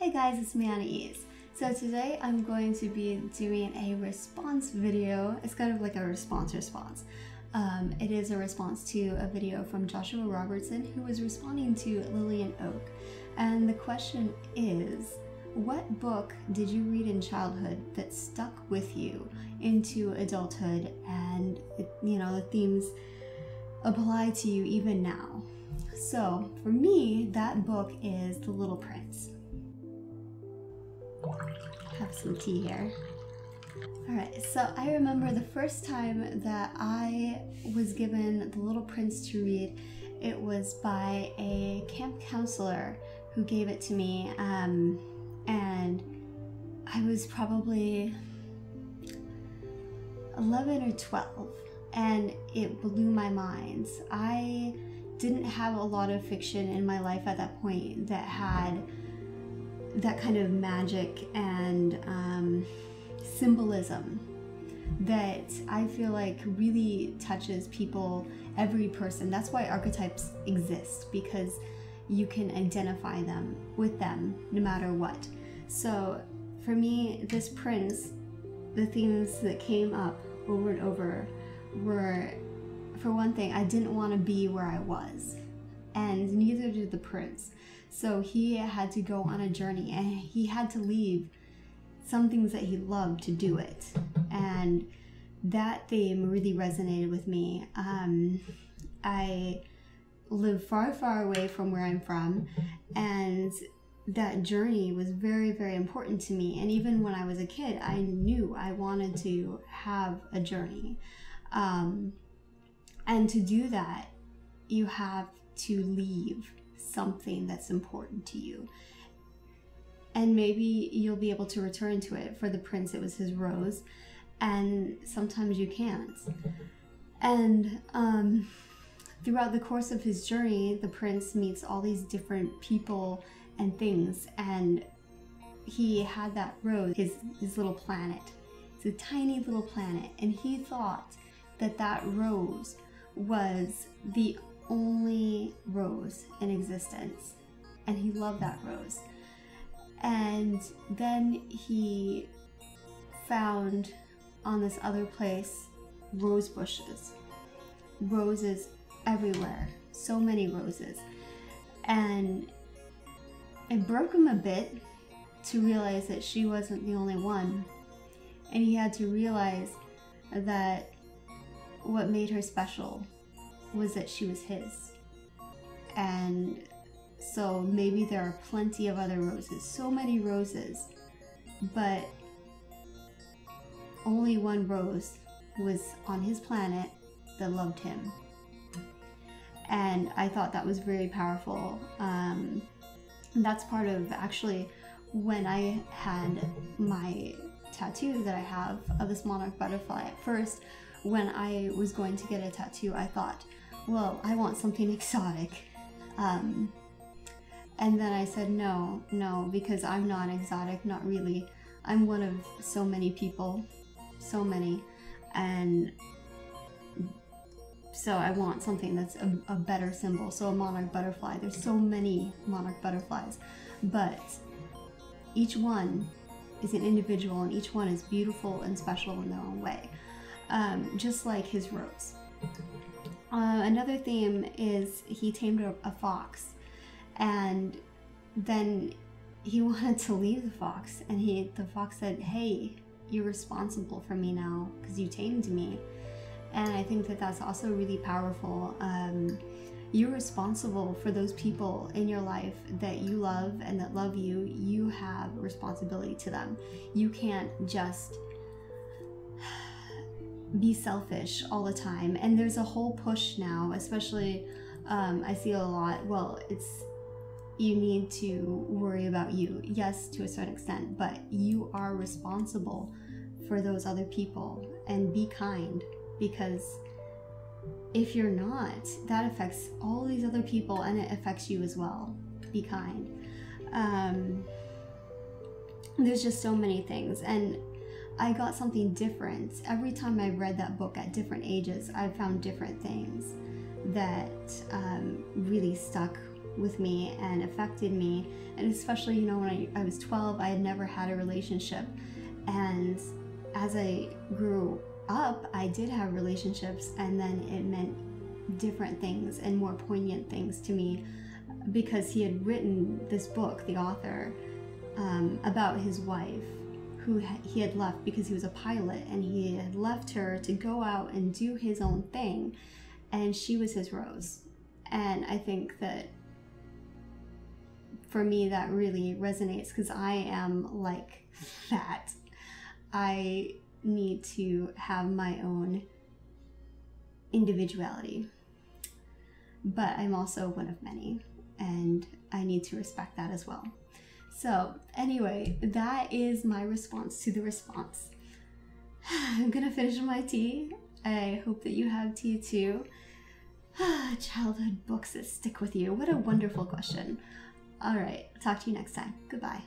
Hey guys, it's me Anaïs. So today I'm going to be doing a response video. It's kind of like a response. It is a response to a video from Joshua Robertson, who was responding to Lillian Oak. And the question is, what book did you read in childhood that stuck with you into adulthood, and the themes apply to you even now? So for me, that book is The Little Prince. Have some tea here. Alright, so I remember the first time that I was given The Little Prince to read. It was by a camp counselor who gave it to me, and I was probably 11 or 12, and it blew my mind. I didn't have a lot of fiction in my life at that point that had that kind of magic and symbolism that I feel like really touches people, every person. That's why archetypes exist, because you can identify them with them no matter what. So for me, this prince, the themes that came up over and over were, for one thing, I didn't want to be where I was, and neither did the prince. So he had to go on a journey, and he had to leave some things that he loved to do it. And that theme really resonated with me. I live far, far away from where I'm from, and that journey was very, very important to me. And even when I was a kid, I knew I wanted to have a journey. And to do that, you have to leave something that's important to you. And maybe you'll be able to return to it. For the prince, it was his rose, and sometimes you can't. And throughout the course of his journey, the prince meets all these different people and things, and he had that rose, his little planet. It's a tiny little planet, and he thought that that rose was the only rose in existence, and he loved that rose. And then he found on this other place rose bushes, roses everywhere, so many roses, and it broke him a bit to realize that she wasn't the only one, and he had to realize that what made her special was that she was his. And so maybe there are plenty of other roses, so many roses, but only one rose was on his planet that loved him. And I thought that was very powerful. That's part of actually when I had my tattoo that I have of this monarch butterfly. At first, when I was going to get a tattoo, I thought, well, I want something exotic. And then I said, no, because I'm not exotic, not really. I'm one of so many people, so many. And so I want something that's a better symbol. So a monarch butterfly, there's so many monarch butterflies, but each one is an individual, and each one is beautiful and special in their own way. Just like his rose. Another theme is he tamed a fox, and then he wanted to leave the fox, and the fox said, hey, you're responsible for me now because you tamed me. And I think that that's also really powerful. You're responsible for those people in your life that you love and that love you. You have responsibility to them. You can't just be selfish all the time. And there's a whole push now, especially I see a lot, well, you need to worry about you. Yes, to a certain extent, but you are responsible for those other people, and be kind, because if you're not, that affects all these other people, and it affects you as well. Be kind. There's just so many things, and I got something different. Every time I read that book at different ages, I found different things that really stuck with me and affected me. And especially, you know, when I was 12, I had never had a relationship. And as I grew up, I did have relationships, and then it meant different things and more poignant things to me, because he had written this book, the author, about his wife, who he had left because he was a pilot, and he had left her to go out and do his own thing, and she was his rose. And I think that for me that really resonates, because I am like that. I need to have my own individuality, but I'm also one of many, and I need to respect that as well. So anyway, that is my response to the response. I'm gonna finish my tea. I hope that you have tea too. Childhood books that stick with you. What a wonderful question. All right, talk to you next time. Goodbye.